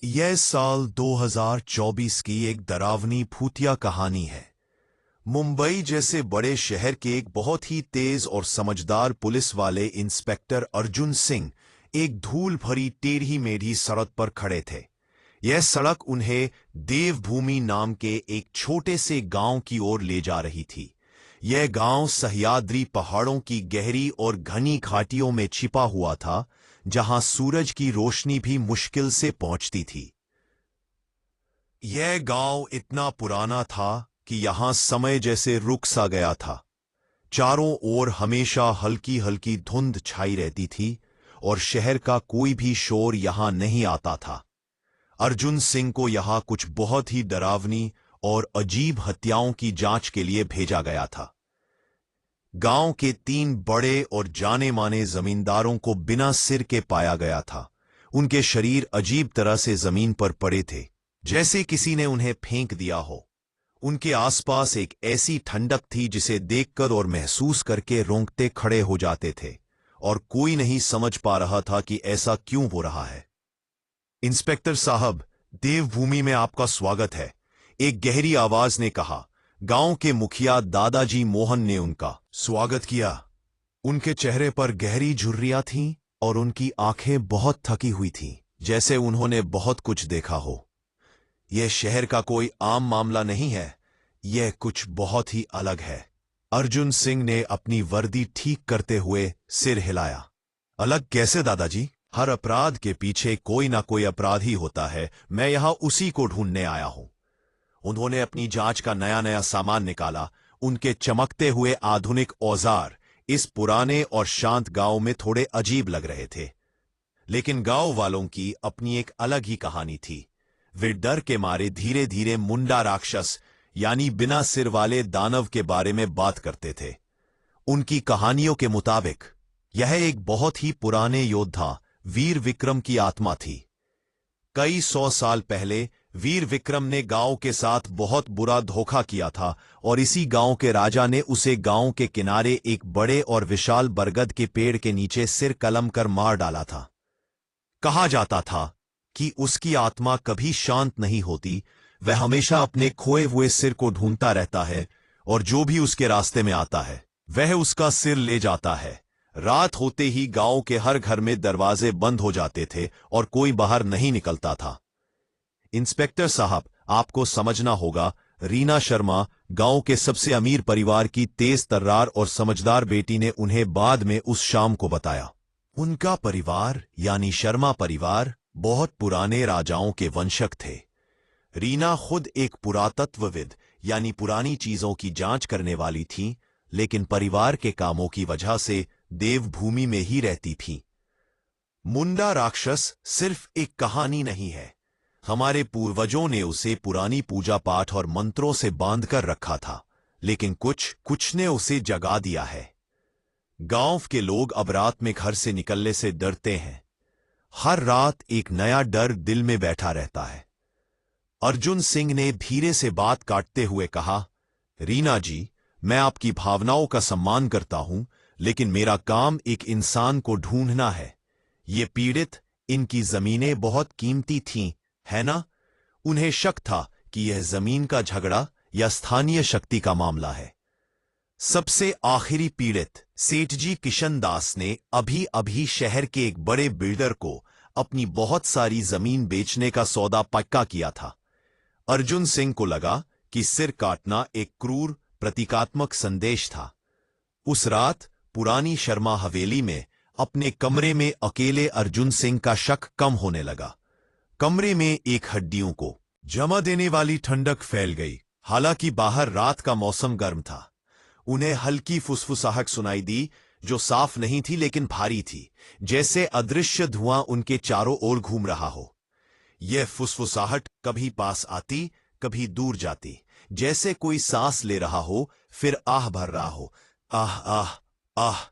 यह साल 2024 की एक डरावनी भूतिया कहानी है। मुंबई जैसे बड़े शहर के एक बहुत ही तेज और समझदार पुलिस वाले इंस्पेक्टर अर्जुन सिंह एक धूल भरी टेढ़ी मेढ़ी सड़क पर खड़े थे। यह सड़क उन्हें देवभूमि नाम के एक छोटे से गांव की ओर ले जा रही थी। यह गांव सह्याद्री पहाड़ों की गहरी और घनी घाटियों में छिपा हुआ था, जहां सूरज की रोशनी भी मुश्किल से पहुंचती थी। यह गांव इतना पुराना था कि यहां समय जैसे रुक सा गया था। चारों ओर हमेशा हल्की हल्की धुंध छाई रहती थी और शहर का कोई भी शोर यहां नहीं आता था। अर्जुन सिंह को यहां कुछ बहुत ही डरावनी और अजीब हत्याओं की जांच के लिए भेजा गया था। गांव के 3 बड़े और जाने माने जमींदारों को बिना सिर के पाया गया था। उनके शरीर अजीब तरह से जमीन पर पड़े थे, जैसे किसी ने उन्हें फेंक दिया हो। उनके आसपास एक ऐसी ठंडक थी जिसे देखकर और महसूस करके रोंगटे खड़े हो जाते थे, और कोई नहीं समझ पा रहा था कि ऐसा क्यों हो रहा है। इंस्पेक्टर साहब, देवभूमि में आपका स्वागत है, एक गहरी आवाज ने कहा। गांव के मुखिया दादाजी मोहन ने उनका स्वागत किया। उनके चेहरे पर गहरी झुर्रियां थीं और उनकी आंखें बहुत थकी हुई थीं, जैसे उन्होंने बहुत कुछ देखा हो। यह शहर का कोई आम मामला नहीं है, यह कुछ बहुत ही अलग है। अर्जुन सिंह ने अपनी वर्दी ठीक करते हुए सिर हिलाया। अलग कैसे दादाजी? हर अपराध के पीछे कोई ना कोई अपराधी होता है, मैं यहां उसी को ढूंढने आया हूं। उन्होंने अपनी जांच का नया नया सामान निकाला। उनके चमकते हुए आधुनिक औजार इस पुराने और शांत गांव में थोड़े अजीब लग रहे थे, लेकिन गांव वालों की अपनी एक अलग ही कहानी थी। वे डर के मारे धीरे धीरे मुंडा राक्षस यानी बिना सिर वाले दानव के बारे में बात करते थे। उनकी कहानियों के मुताबिक यह एक बहुत ही पुराने योद्धा वीर विक्रम की आत्मा थी। कई 100 साल पहले वीर विक्रम ने गांव के साथ बहुत बुरा धोखा किया था, और इसी गांव के राजा ने उसे गांव के किनारे एक बड़े और विशाल बरगद के पेड़ के नीचे सिर कलम कर मार डाला था। कहा जाता था कि उसकी आत्मा कभी शांत नहीं होती, वह हमेशा अपने खोए हुए सिर को ढूंढता रहता है, और जो भी उसके रास्ते में आता है वह उसका सिर ले जाता है। रात होते ही गांव के हर घर में दरवाजे बंद हो जाते थे और कोई बाहर नहीं निकलता था। इंस्पेक्टर साहब, आपको समझना होगा, रीना शर्मा गांव के सबसे अमीर परिवार की तेज तर्रार और समझदार बेटी ने उन्हें बाद में उस शाम को बताया। उनका परिवार यानी शर्मा परिवार बहुत पुराने राजाओं के वंशज थे। रीना खुद एक पुरातत्वविद यानी पुरानी चीजों की जांच करने वाली थी, लेकिन परिवार के कामों की वजह से देवभूमि में ही रहती थी। मुंडा राक्षस सिर्फ एक कहानी नहीं है, हमारे पूर्वजों ने उसे पुरानी पूजा पाठ और मंत्रों से बांधकर रखा था, लेकिन कुछ ने उसे जगा दिया है। गांव के लोग अब रात में घर से निकलने से डरते हैं। हर रात एक नया डर दिल में बैठा रहता है। अर्जुन सिंह ने धीरे से बात काटते हुए कहा, रीना जी, मैं आपकी भावनाओं का सम्मान करता हूं, लेकिन मेरा काम एक इंसान को ढूंढना है। ये पीड़ित, इनकी जमीनें बहुत कीमती थीं, है ना? उन्हें शक था कि यह जमीन का झगड़ा या स्थानीय शक्ति का मामला है। सबसे आखिरी पीड़ित सेठजी किशन दास ने अभी अभी शहर के एक बड़े बिल्डर को अपनी बहुत सारी जमीन बेचने का सौदा पक्का किया था। अर्जुन सिंह को लगा कि सिर काटना एक क्रूर प्रतीकात्मक संदेश था। उस रात पुरानी शर्मा हवेली में अपने कमरे में अकेले अर्जुन सिंह का शक कम होने लगा। कमरे में एक हड्डियों को जमा देने वाली ठंडक फैल गई। हालांकि बाहर रात का मौसम गर्म था। उन्हें हल्की फुसफुसाहट सुनाई दी, जो साफ नहीं थी लेकिन भारी थी, जैसे अदृश्य धुआं उनके चारों ओर घूम रहा हो। यह फुसफुसाहट कभी पास आती, कभी दूर जाती, जैसे कोई सांस ले रहा हो फिर आह भर रहा हो। आह आह आह।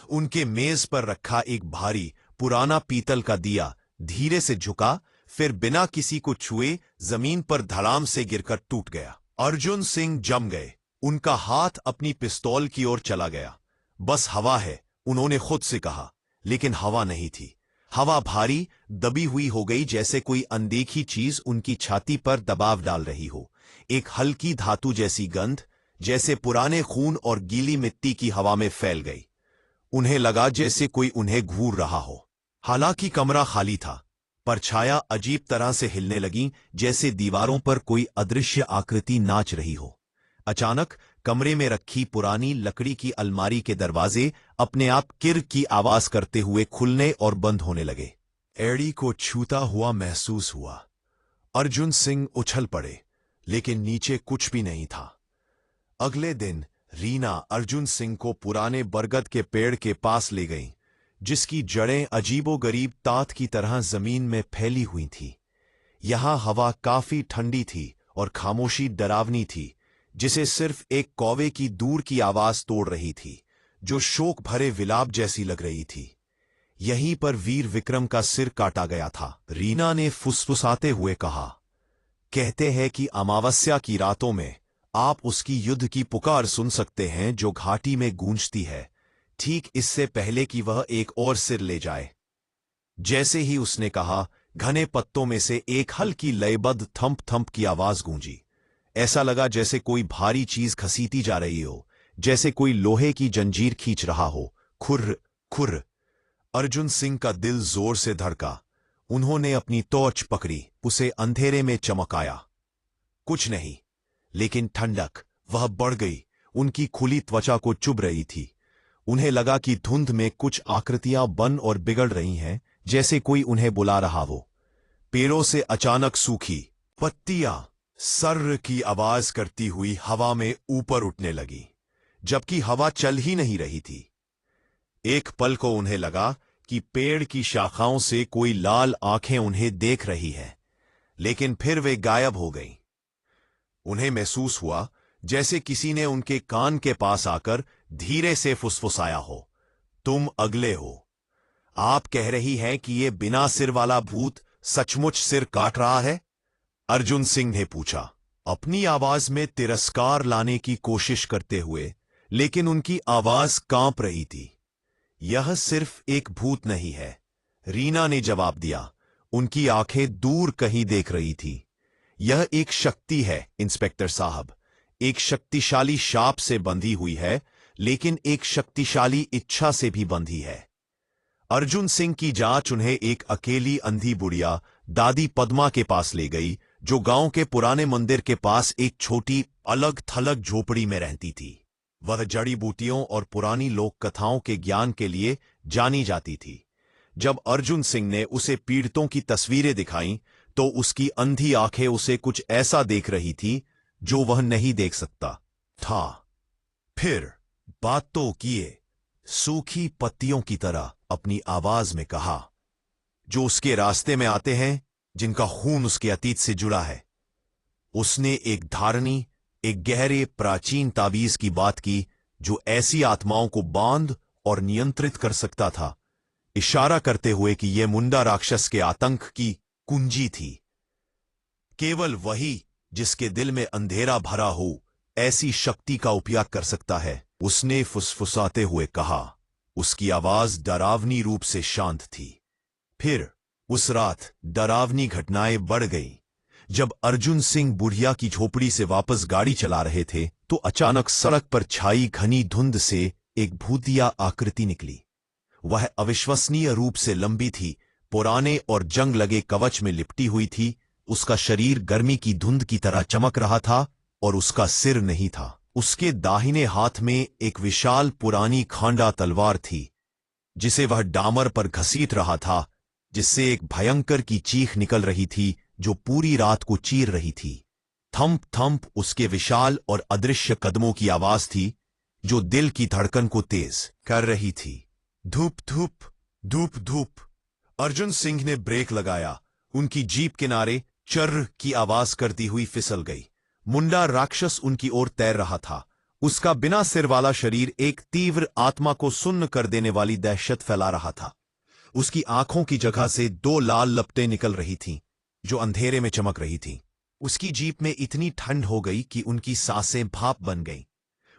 उनके मेज पर रखा एक भारी पुराना पीतल का दिया धीरे से झुका, फिर बिना किसी को छुए जमीन पर धड़ाम से गिरकर टूट गया। अर्जुन सिंह जम गए। उनका हाथ अपनी पिस्तौल की ओर चला गया। बस हवा है, उन्होंने खुद से कहा, लेकिन हवा नहीं थी। हवा भारी दबी हुई हो गई, जैसे कोई अनदेखी चीज उनकी छाती पर दबाव डाल रही हो। एक हल्की धातु जैसी गंध, जैसे पुराने खून और गीली मिट्टी की हवा में फैल गई। उन्हें लगा जैसे कोई उन्हें घूर रहा हो। हालांकि कमरा खाली था, पर छाया अजीब तरह से हिलने लगी, जैसे दीवारों पर कोई अदृश्य आकृति नाच रही हो। अचानक कमरे में रखी पुरानी लकड़ी की अलमारी के दरवाजे अपने आप किर की आवाज करते हुए खुलने और बंद होने लगे। एड़ी को छूता हुआ महसूस हुआ। अर्जुन सिंह उछल पड़े, लेकिन नीचे कुछ भी नहीं था। अगले दिन रीना अर्जुन सिंह को पुराने बरगद के पेड़ के पास ले गई, जिसकी जड़ें अजीबोगरीब तात की तरह जमीन में फैली हुई थीं। यहां हवा काफी ठंडी थी और खामोशी डरावनी थी, जिसे सिर्फ एक कौवे की दूर की आवाज तोड़ रही थी, जो शोक भरे विलाप जैसी लग रही थी। यहीं पर वीर विक्रम का सिर काटा गया था। रीना ने फुसफुसाते हुए कहा, कहते हैं कि अमावस्या की रातों में आप उसकी युद्ध की पुकार सुन सकते हैं, जो घाटी में गूंजती है, ठीक इससे पहले कि वह एक और सिर ले जाए। जैसे ही उसने कहा, घने पत्तों में से एक हल्की लयबद्ध थंप थंप की आवाज गूंजी। ऐसा लगा जैसे कोई भारी चीज घसीटी जा रही हो, जैसे कोई लोहे की जंजीर खींच रहा हो। खुर्र खुर्र। अर्जुन सिंह का दिल जोर से धड़का। उन्होंने अपनी टॉर्च पकड़ी, उसे अंधेरे में चमकाया। कुछ नहीं, लेकिन ठंडक वह बढ़ गई, उनकी खुली त्वचा को चुभ रही थी। उन्हें लगा कि धुंध में कुछ आकृतियां बन और बिगड़ रही हैं, जैसे कोई उन्हें बुला रहा हो। पेड़ों से अचानक सूखी पत्तियां सर्र की आवाज करती हुई हवा में ऊपर उठने लगी, जबकि हवा चल ही नहीं रही थी। एक पल को उन्हें लगा कि पेड़ की शाखाओं से कोई लाल आंखें उन्हें देख रही है, लेकिन फिर वे गायब हो गईं। उन्हें महसूस हुआ जैसे किसी ने उनके कान के पास आकर धीरे से फुसफुसाया हो, तुम अगले हो। आप कह रही हैं कि ये बिना सिर वाला भूत सचमुच सिर काट रहा है? अर्जुन सिंह ने पूछा, अपनी आवाज में तिरस्कार लाने की कोशिश करते हुए, लेकिन उनकी आवाज कांप रही थी। यह सिर्फ एक भूत नहीं है, रीना ने जवाब दिया। उनकी आंखें दूर कहीं देख रही थी। यह एक शक्ति है इंस्पेक्टर साहब, एक शक्तिशाली शाप से बंधी हुई है, लेकिन एक शक्तिशाली इच्छा से भी बंधी है। अर्जुन सिंह की जांच उन्हें एक अकेली अंधी बुढ़िया दादी पद्मा के पास ले गई, जो गांव के पुराने मंदिर के पास एक छोटी अलग थलग झोपड़ी में रहती थी। वह जड़ी बूटियों और पुरानी लोक कथाओं के ज्ञान के लिए जानी जाती थी। जब अर्जुन सिंह ने उसे पीड़ितों की तस्वीरें दिखाईं, तो उसकी अंधी आंखें उसे कुछ ऐसा देख रही थी जो वह नहीं देख सकता था। फिर बात तो किए, सूखी पत्तियों की तरह अपनी आवाज में कहा, जो उसके रास्ते में आते हैं, जिनका खून उसके अतीत से जुड़ा है। उसने एक धारणी, एक गहरे प्राचीन तावीज की बात की, जो ऐसी आत्माओं को बांध और नियंत्रित कर सकता था, इशारा करते हुए कि यह मुंडा राक्षस के आतंक की कुंजी थी। केवल वही जिसके दिल में अंधेरा भरा हो ऐसी शक्ति का उपयोग कर सकता है, उसने फुसफुसाते हुए कहा। उसकी आवाज डरावनी रूप से शांत थी। फिर उस रात डरावनी घटनाएं बढ़ गईं। जब अर्जुन सिंह बुढ़िया की झोपड़ी से वापस गाड़ी चला रहे थे, तो अचानक सड़क पर छाई घनी धुंध से एक भूतिया आकृति निकली। वह अविश्वसनीय रूप से लंबी थी, पुराने और जंग लगे कवच में लिपटी हुई थी। उसका शरीर गर्मी की धुंध की तरह चमक रहा था और उसका सिर नहीं था। उसके दाहिने हाथ में एक विशाल पुरानी खांडा तलवार थी, जिसे वह डामर पर घसीट रहा था, जिससे एक भयंकर की चीख निकल रही थी जो पूरी रात को चीर रही थी। थंप थंप उसके विशाल और अदृश्य कदमों की आवाज थी, जो दिल की धड़कन को तेज कर रही थी। धूप धूप धूप धूप। अर्जुन सिंह ने ब्रेक लगाया। उनकी जीप किनारे चर्र की आवाज करती हुई फिसल गई। मुंडा राक्षस उनकी ओर तैर रहा था। उसका बिना सिर वाला शरीर एक तीव्र आत्मा को सुन्न कर देने वाली दहशत फैला रहा था। उसकी आंखों की जगह से दो लाल लपटें निकल रही थीं, जो अंधेरे में चमक रही थीं। उसकी जीप में इतनी ठंड हो गई कि उनकी सांसें भाप बन गईं।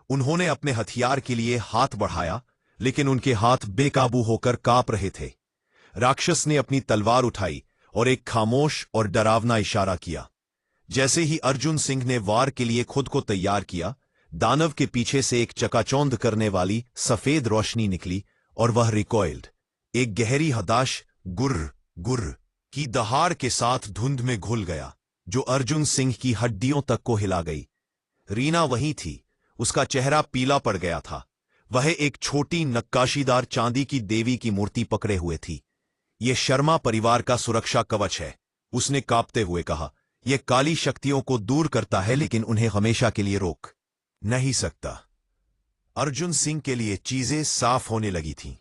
उन्होंने अपने हथियार के लिए हाथ बढ़ाया, लेकिन उनके हाथ बेकाबू होकर कांप रहे थे। राक्षस ने अपनी तलवार उठाई और एक खामोश और डरावना इशारा किया। जैसे ही अर्जुन सिंह ने वार के लिए खुद को तैयार किया, दानव के पीछे से एक चकाचौंध करने वाली सफेद रोशनी निकली और वह रिकॉइल्ड, एक गहरी हताश गुर्र गुर्र की दहाड़ के साथ धुंध में घुल गया, जो अर्जुन सिंह की हड्डियों तक को हिला गई। रीना वहीं थी, उसका चेहरा पीला पड़ गया था। वह एक छोटी नक्काशीदार चांदी की देवी की मूर्ति पकड़े हुए थी। यह शर्मा परिवार का सुरक्षा कवच है, उसने कांपते हुए कहा। यह काली शक्तियों को दूर करता है, लेकिन उन्हें हमेशा के लिए रोक नहीं सकता। अर्जुन सिंह के लिए चीजें साफ होने लगी थीं।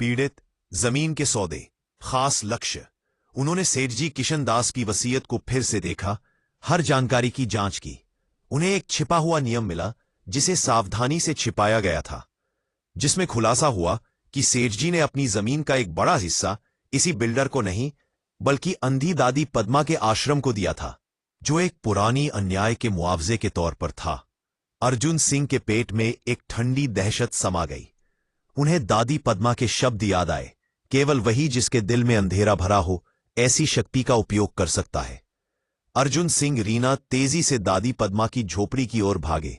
पीड़ित, जमीन के सौदे, खास लक्ष्य। उन्होंने सेठजी किशन दास की वसीयत को फिर से देखा, हर जानकारी की जांच की। उन्हें एक छिपा हुआ नियम मिला, जिसे सावधानी से छिपाया गया था, जिसमें खुलासा हुआ कि सेठजी ने अपनी जमीन का एक बड़ा हिस्सा इसी बिल्डर को नहीं, बल्कि अंधी दादी पद्मा के आश्रम को दिया था, जो एक पुरानी अन्याय के मुआवजे के तौर पर था। अर्जुन सिंह के पेट में एक ठंडी दहशत समा गई। उन्हें दादी पद्मा के शब्द याद आए, केवल वही जिसके दिल में अंधेरा भरा हो ऐसी शक्ति का उपयोग कर सकता है। अर्जुन सिंह रीना तेजी से दादी पद्मा की झोपड़ी की ओर भागे।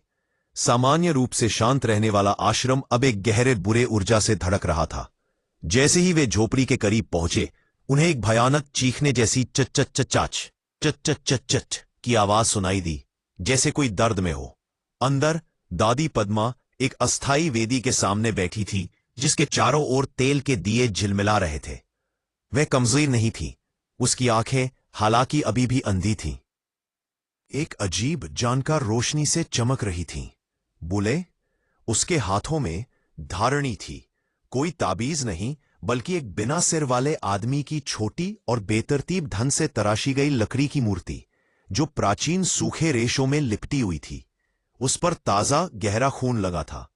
सामान्य रूप से शांत रहने वाला आश्रम अब एक गहरे बुरे ऊर्जा से धड़क रहा था। जैसे ही वे झोपड़ी के करीब पहुंचे, उन्हें एक भयानक चीखने जैसी चच चच चच चच चच चच चच की आवाज सुनाई दी, जैसे कोई दर्द में हो। अंदर दादी पद्मा एक अस्थाई वेदी के सामने बैठी थी, जिसके चारों ओर तेल के दिए झिलमिला रहे थे। वह कमजोर नहीं थी, उसकी आंखें हालांकि अभी भी अंधी थीं, एक अजीब जानकार रोशनी से चमक रही थीं। बोले, उसके हाथों में धारणी थी, कोई ताबीज नहीं, बल्कि एक बिना सिर वाले आदमी की छोटी और बेतरतीब ढंग से तराशी गई लकड़ी की मूर्ति, जो प्राचीन सूखे रेशों में लिपटी हुई थी। उस पर ताजा गहरा खून लगा था।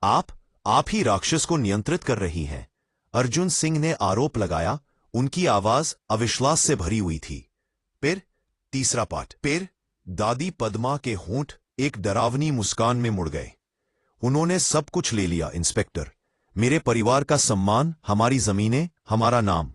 आप ही राक्षस को नियंत्रित कर रही हैं, अर्जुन सिंह ने आरोप लगाया। उनकी आवाज अविश्वास से भरी हुई थी। फिर तीसरा पार्ट। फिर दादी पद्मा के होंठ एक डरावनी मुस्कान में मुड़ गए। उन्होंने सब कुछ ले लिया इंस्पेक्टर, मेरे परिवार का सम्मान, हमारी जमीनें, हमारा नाम।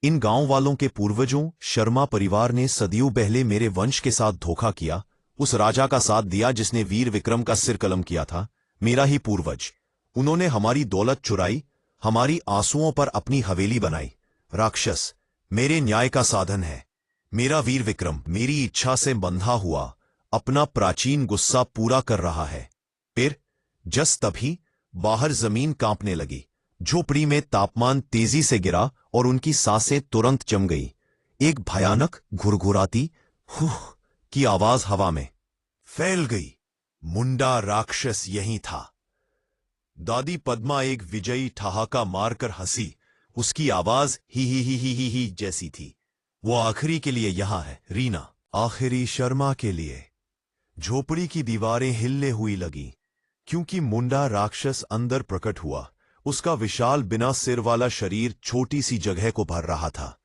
इन गांव वालों के पूर्वजों शर्मा परिवार ने सदियों पहले मेरे वंश के साथ धोखा किया, उस राजा का साथ दिया जिसने वीर विक्रम का सिर कलम किया था, मेरा ही पूर्वज। उन्होंने हमारी दौलत चुराई, हमारी आंसुओं पर अपनी हवेली बनाई। राक्षस मेरे न्याय का साधन है। मेरा वीर विक्रम मेरी इच्छा से बंधा हुआ अपना प्राचीन गुस्सा पूरा कर रहा है। फिर जस्ट तभी बाहर जमीन कांपने लगी। झोपड़ी में तापमान तेजी से गिरा और उनकी सांसें तुरंत जम गई। एक भयानक घुरघुराती हुह की आवाज हवा में फैल गई। मुंडा राक्षस यही था। दादी पद्मा एक विजयी ठहाका मारकर हंसी। उसकी आवाज ही जैसी थी। वो आखिरी के लिए यहां है रीना, आखिरी शर्मा के लिए। झोपड़ी की दीवारें हिलने हुई लगी, क्योंकि मुंडा राक्षस अंदर प्रकट हुआ। उसका विशाल बिना सिर वाला शरीर छोटी सी जगह को भर रहा था।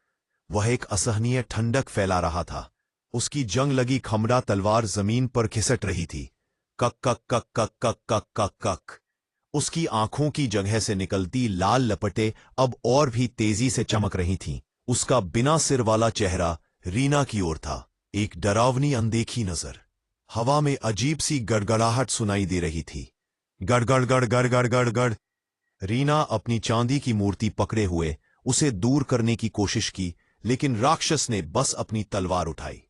वह एक असहनीय ठंडक फैला रहा था। उसकी जंग लगी खमड़ा तलवार जमीन पर खिसट रही थी। कक कक कक कक कक कक कक कक। उसकी आंखों की जगह से निकलती लाल लपटें अब और भी तेजी से चमक रही थीं। उसका बिना सिर वाला चेहरा रीना की ओर था, एक डरावनी अनदेखी नजर। हवा में अजीब सी गड़गड़ाहट सुनाई दे रही थी। गड़गड़ गड़ गड़ गड़ गड़ गड़। रीना अपनी चांदी की मूर्ति पकड़े हुए उसे दूर करने की कोशिश की, लेकिन राक्षस ने बस अपनी तलवार उठाई।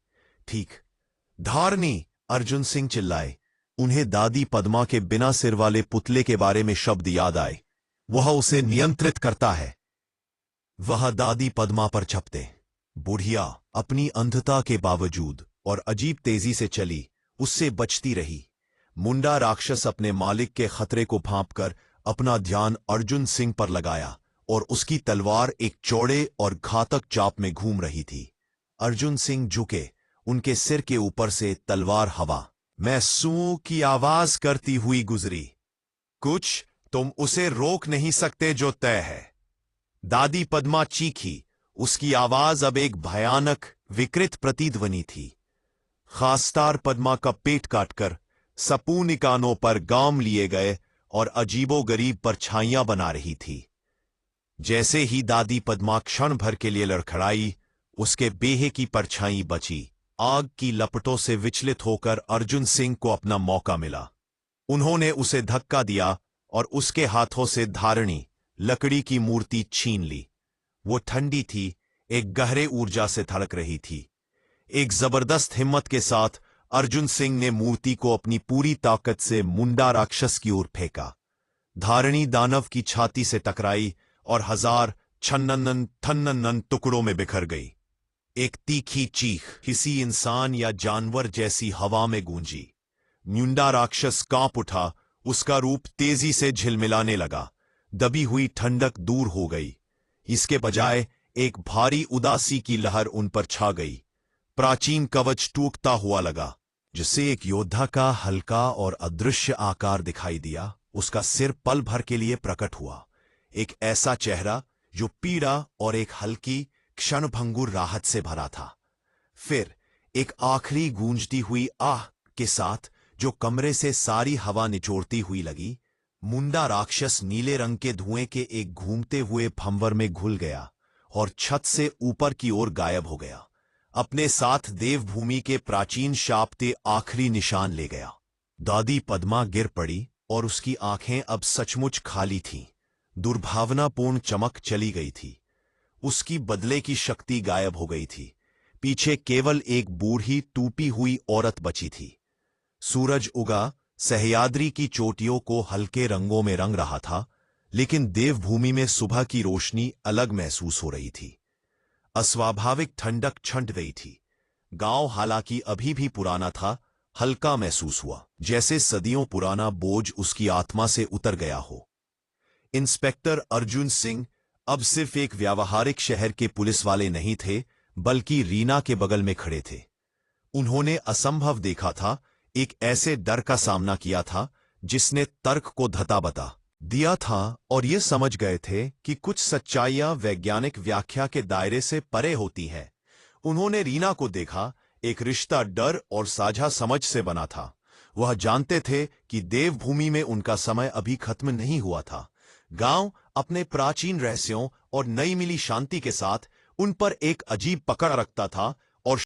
ठीक धारनी, अर्जुन सिंह चिल्लाए। उन्हें दादी पद्मा के बिना सिर वाले पुतले के बारे में शब्द याद आए। वह उसे नियंत्रित करता है। वह दादी पद्मा पर झपटे। बुढ़िया अपनी अंधता के बावजूद और अजीब तेजी से चली, उससे बचती रही। मुंडा राक्षस अपने मालिक के खतरे को भांपकर अपना ध्यान अर्जुन सिंह पर लगाया और उसकी तलवार एक चौड़े और घातक चाप में घूम रही थी। अर्जुन सिंह झुके, उनके सिर के ऊपर से तलवार हवा में सू की आवाज करती हुई गुजरी। कुछ तुम उसे रोक नहीं सकते जो तय है। दादी पद्मा चीखी। उसकी आवाज अब एक भयानक विकृत प्रतिध्वनि थी। खासतार पद्मा का पेट काटकर सपूनिकानों पर गाम लिए गए और अजीबोगरीब परछाइयां बना रही थी। जैसे ही दादी पद्मा क्षण भर के लिए लड़खड़ाई, उसके बेहे की परछाई बची। आग की लपटों से विचलित होकर अर्जुन सिंह को अपना मौका मिला। उन्होंने उसे धक्का दिया और उसके हाथों से धारणी लकड़ी की मूर्ति छीन ली। वो ठंडी थी, एक गहरे ऊर्जा से धड़क रही थी। एक जबरदस्त हिम्मत के साथ अर्जुन सिंह ने मूर्ति को अपनी पूरी ताकत से मुंडा राक्षस की ओर फेंका। धारणी दानव की छाती से टकराई और हजार छन्नन थन्नन टुकड़ों में बिखर गई। एक तीखी चीख किसी इंसान या जानवर जैसी हवा में गूंजी। मुंडा राक्षस कांप उठा, उसका रूप तेजी से झिलमिलाने लगा। दबी हुई ठंडक दूर हो गई। इसके बजाय एक भारी उदासी की लहर उन पर छा गई। प्राचीन कवच टूटता हुआ लगा, जिससे एक योद्धा का हल्का और अदृश्य आकार दिखाई दिया। उसका सिर पल भर के लिए प्रकट हुआ, एक ऐसा चेहरा जो पीड़ा और एक हल्की क्षणभंगुर राहत से भरा था। फिर एक आखिरी गूंजती हुई आह के साथ जो कमरे से सारी हवा निचोड़ती हुई लगी, मुंडा राक्षस नीले रंग के धुएं के एक घूमते हुए भंवर में घुल गया और छत से ऊपर की ओर गायब हो गया। अपने साथ देवभूमि के प्राचीन शाप के आखिरी निशान ले गया। दादी पद्मा गिर पड़ी और उसकी आंखें अब सचमुच खाली थीं। दुर्भावनापूर्ण चमक चली गई थी। उसकी बदले की शक्ति गायब हो गई थी। पीछे केवल एक बूढ़ी टूपी हुई औरत बची थी। सूरज उगा, सह्याद्री की चोटियों को हल्के रंगों में रंग रहा था, लेकिन देवभूमि में सुबह की रोशनी अलग महसूस हो रही थी। अस्वाभाविक ठंडक छंट गई थी। गांव हालांकि अभी भी पुराना था, हल्का महसूस हुआ, जैसे सदियों पुराना बोझ उसकी आत्मा से उतर गया हो। इंस्पेक्टर अर्जुन सिंह अब सिर्फ एक व्यावहारिक शहर के पुलिस वाले नहीं थे, बल्कि रीना के बगल में खड़े थे। उन्होंने असंभव देखा था, एक ऐसे डर का सामना किया था जिसने तर्क को धता बता दिया था, और ये समझ गए थे कि कुछ सच्चाइयां वैज्ञानिक व्याख्या के दायरे से परे होती हैं। उन्होंने रीना को देखा, एक रिश्ता डर और साझा समझ से बना था। वह जानते थे कि देवभूमि में उनका समय अभी खत्म नहीं हुआ था। गांव अपने प्राचीन रहस्यों और नई मिली शांति के साथ उन पर एक अजीब पकड़ रखता था,